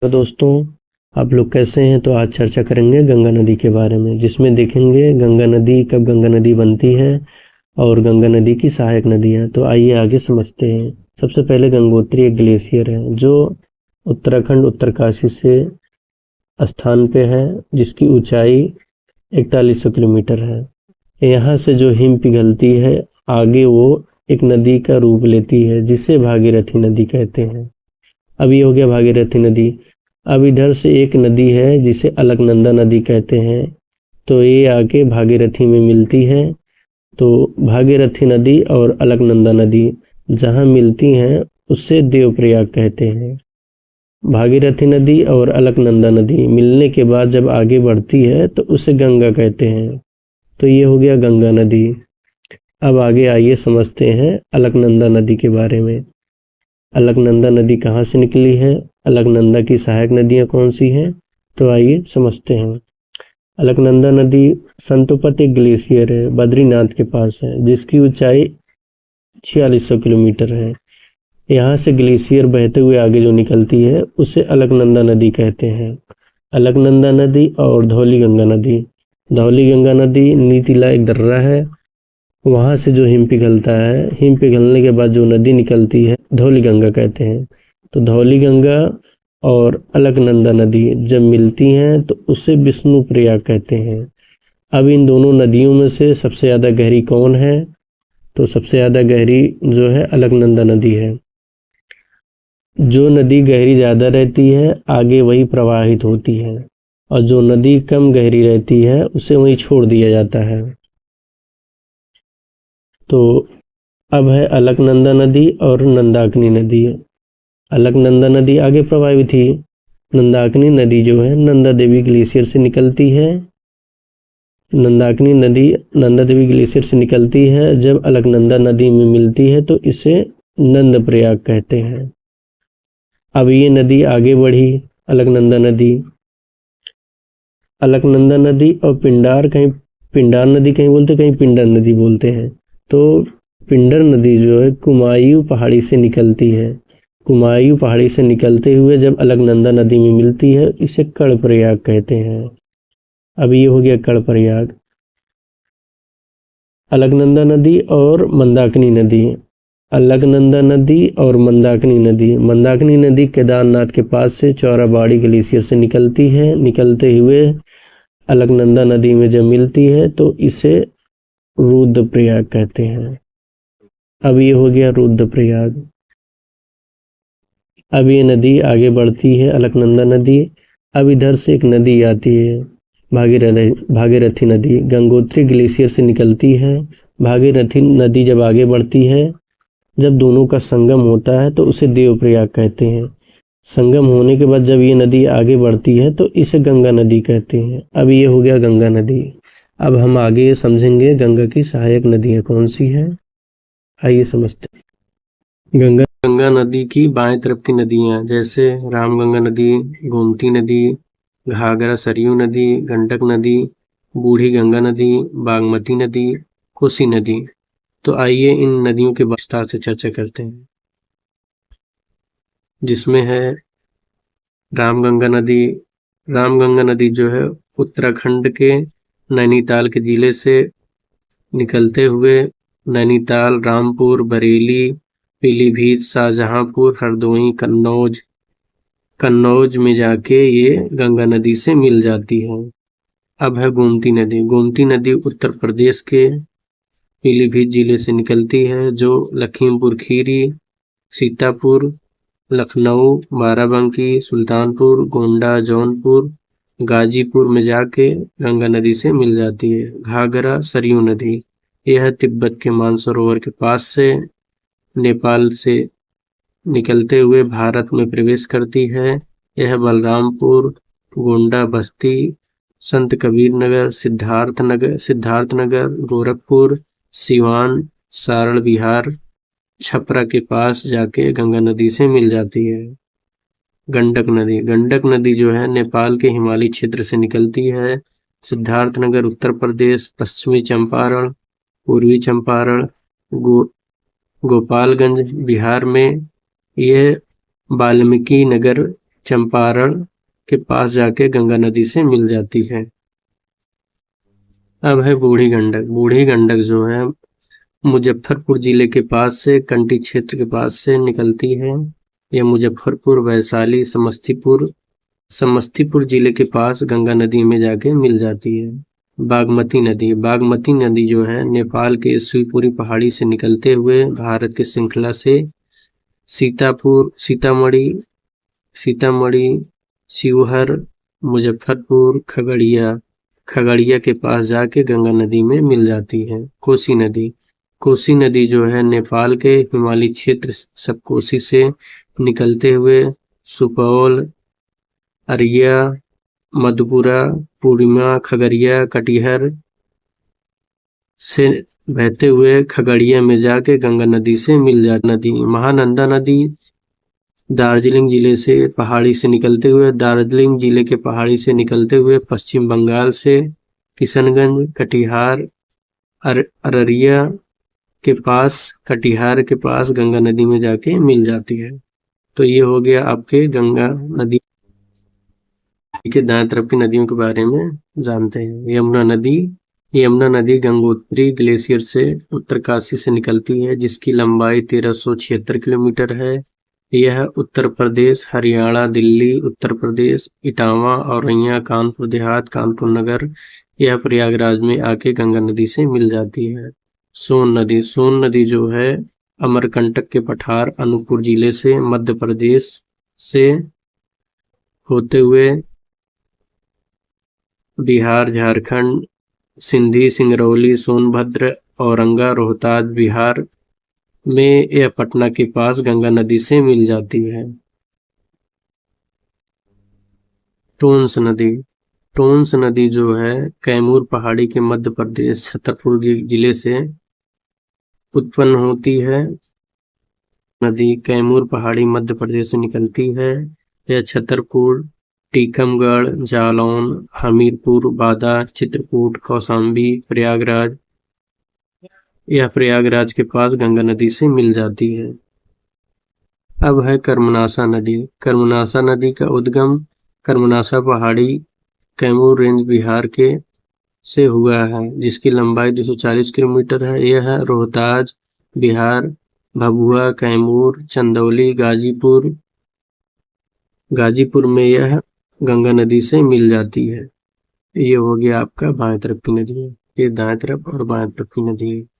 तो दोस्तों, आप लोग कैसे हैं? तो आज चर्चा करेंगे गंगा नदी के बारे में, जिसमें देखेंगे गंगा नदी कब गंगा नदी बनती है और गंगा नदी की सहायक नदियाँ। तो आइए आगे समझते हैं। सबसे पहले गंगोत्री एक ग्लेशियर है जो उत्तराखंड उत्तरकाशी से स्थान पे है, जिसकी ऊंचाई 4100 किलोमीटर है। यहाँ से जो हिम पिघलती है आगे वो एक नदी का रूप लेती है, जिसे भागीरथी नदी कहते हैं। अब ये हो गया भागीरथी नदी। अब इधर से एक नदी है जिसे अलकनंदा नदी कहते हैं, तो ये आके भागीरथी में मिलती है। तो भागीरथी नदी और अलकनंदा नदी जहाँ मिलती हैं उससे देवप्रयाग कहते हैं। भागीरथी नदी और अलकनंदा नदी मिलने के बाद जब आगे बढ़ती है तो उसे गंगा कहते हैं। तो ये हो गया गंगा नदी। अब आगे आइए समझते हैं अलकनंदा नदी के बारे में। अलकनंदा नदी कहाँ से निकली है, अलकनंदा की सहायक नदियाँ कौन सी हैं, तो आइए समझते हैं। अलकनंदा नदी संतोपत एक ग्लेशियर है, बद्रीनाथ के पास है, जिसकी ऊंचाई 4600 किलोमीटर है। यहाँ से ग्लेशियर बहते हुए आगे जो निकलती है उसे अलकनंदा नदी कहते हैं। अलकनंदा नदी और धौली गंगा नदी। धौली गंगा नदी नीतिला एक दर्रा है, वहाँ से जो हिम पिघलता है, हिम पिघलने के बाद जो नदी निकलती है धौली गंगा कहते हैं। तो धौली गंगा और अलकनंदा नदी जब मिलती हैं तो उसे विष्णु प्रयाग कहते हैं। अब इन दोनों नदियों में से सबसे ज़्यादा गहरी कौन है, तो सबसे ज़्यादा गहरी जो है अलकनंदा नदी है। जो नदी गहरी ज़्यादा रहती है आगे वही प्रवाहित होती है, और जो नदी कम गहरी रहती है उसे वहीं छोड़ दिया जाता है। तो अब है अलकनंदा नदी और नंदाकिनी नदी। अलकनंदा नदी आगे प्रवाहित थी, नंदाकिनी नदी जो है नंदा देवी ग्लेशियर से निकलती है। नंदाकिनी नदी नंदा देवी ग्लेशियर से निकलती है, जब अलकनंदा नदी में मिलती है तो इसे नंद प्रयाग कहते हैं। अब ये नदी आगे बढ़ी, अलकनंदा नदी। अलकनंदा नदी और पिंडार, कहीं पिंडार नदी कहीं बोलते, कहीं पिंडर नदी बोलते हैं। तो पिंडर नदी जो है कुमायूं पहाड़ी से निकलती है। कुमायूं पहाड़ी से निकलते हुए जब अलकनंदा नदी में मिलती है इसे कर्णप्रयाग कहते हैं। अब ये हो गया कर्णप्रयाग। अलकनंदा नदी और मंदाकिनी नदी। अलकनंदा नदी और मंदाकिनी नदी। मंदाकिनी नदी केदारनाथ के पास से चौराबाड़ी ग्लेशियर से निकलती है। निकलते हुए अलकनंदा नदी में जब मिलती है तो इसे रुद्रप्रयाग कहते हैं। अब ये हो गया रुद्रप्रयाग। अब ये नदी आगे बढ़ती है, अलकनंदा नदी। अब इधर से एक नदी आती है, भागीरथी नदी, गंगोत्री ग्लेशियर से निकलती है। भागीरथी नदी जब आगे बढ़ती है, जब दोनों का संगम होता है तो उसे देवप्रयाग कहते हैं। संगम होने के बाद जब ये नदी आगे बढ़ती है तो इसे गंगा नदी कहते हैं। अब ये हो गया गंगा नदी। अब हम आगे समझेंगे गंगा की सहायक नदियाँ कौन सी हैं, आइए समझते हैं। गंगा नदी की बाएं तरफ की नदियाँ जैसे रामगंगा नदी, गोमती नदी, घाघरा सरयू नदी, गंडक नदी, बूढ़ी गंगा नदी, बागमती नदी, कोसी नदी। तो आइए इन नदियों के विस्तार से चर्चा करते हैं, जिसमें है रामगंगा नदी। रामगंगा नदी जो है उत्तराखंड के नैनीताल के जिले से निकलते हुए नैनीताल, रामपुर, बरेली, पीलीभीत, शाहजहांपुर, हरदोई, कन्नौज में जाके ये गंगा नदी से मिल जाती है। अब है गोमती नदी। गोमती नदी उत्तर प्रदेश के पीलीभीत जिले से निकलती है, जो लखीमपुर खीरी, सीतापुर, लखनऊ, बाराबंकी, सुल्तानपुर, गोंडा, जौनपुर, गाजीपुर में जाके गंगा नदी से मिल जाती है। घाघरा सरयू नदी, यह तिब्बत के मानसरोवर के पास से नेपाल से निकलते हुए भारत में प्रवेश करती है। यह बलरामपुर, गोंडा, बस्ती, संत कबीर नगर, सिद्धार्थनगर, गोरखपुर, सिवान, सारण बिहार, छपरा के पास जाके गंगा नदी से मिल जाती है। गंडक नदी। गंडक नदी जो है नेपाल के हिमालयी क्षेत्र से निकलती है। सिद्धार्थनगर उत्तर प्रदेश, पश्चिमी चंपारण, पूर्वी चंपारण, गोपालगंज बिहार में। यह वाल्मीकि नगर चंपारण के पास जाके गंगा नदी से मिल जाती है। अब है बूढ़ी गंडक। बूढ़ी गंडक जो है मुजफ्फरपुर जिले के पास से, कंटी क्षेत्र के पास से निकलती है। यह मुजफ्फरपुर, वैशाली, समस्तीपुर जिले के पास गंगा नदी में जाके मिल जाती है। बागमती नदी। बागमती नदी जो है नेपाल के शिवपुरी पहाड़ी से निकलते हुए भारत के श्रृंखला से सीतामढ़ी, शिवहर, मुजफ्फरपुर, खगड़िया के पास जाके गंगा नदी में मिल जाती है। कोसी नदी। कोसी नदी जो है नेपाल के हिमालयी क्षेत्र सबकोसी से निकलते हुए सुपौल, अररिया, मधेपुरा, पूर्णिया, खगड़िया, कटिहार से बहते हुए खगड़िया में जाके गंगा नदी से मिल जाती नदी। महानंदा नदी दार्जिलिंग जिले से पहाड़ी से निकलते हुए पश्चिम बंगाल से किशनगंज, कटिहार, अररिया कटिहार के पास गंगा नदी में जाके मिल जाती है। तो ये हो गया आपके गंगा नदी के दाएं तरफ की नदियों के बारे में जानते हैं। यमुना नदी गंगोत्री ग्लेशियर से उत्तरकाशी से निकलती है, जिसकी लंबाई 1376 किलोमीटर है। यह उत्तर प्रदेश, हरियाणा, दिल्ली, उत्तर प्रदेश, इटावा, औरैया, कानपुर देहात, कानपुर नगर यह प्रयागराज में आके गंगा नदी से मिल जाती है। सोन नदी जो है अमरकंटक के पठार, अनूपपुर जिले से मध्य प्रदेश से होते हुए बिहार, झारखंड, सिंधी, सिंगरौली, सोनभद्र, औरंगा, रोहतास बिहार में यह पटना के पास गंगा नदी से मिल जाती है। टोंस नदी जो है कैमूर पहाड़ी के मध्य प्रदेश छतरपुर जिले से उत्पन्न होती है। नदी कैमूर पहाड़ी मध्य प्रदेश से निकलती है। यह छतरपुर, टीकमगढ़, जालौन, हमीरपुर, बादा, चित्रकूट, कौशाम्बी, प्रयागराज के पास गंगा नदी से मिल जाती है। अब है कर्मनासा नदी का उद्गम कर्मनासा पहाड़ी कैमूर रेंज बिहार के से हुआ है, जिसकी लंबाई 240 किलोमीटर है। यह रोहतास बिहार, भभुआ, कैमूर, चंदौली, गाजीपुर में यह गंगा नदी से मिल जाती है। ये हो गया आपका बाएं तरफ की नदी, ये दाएं तरफ और बाएं तरफ की नदी है।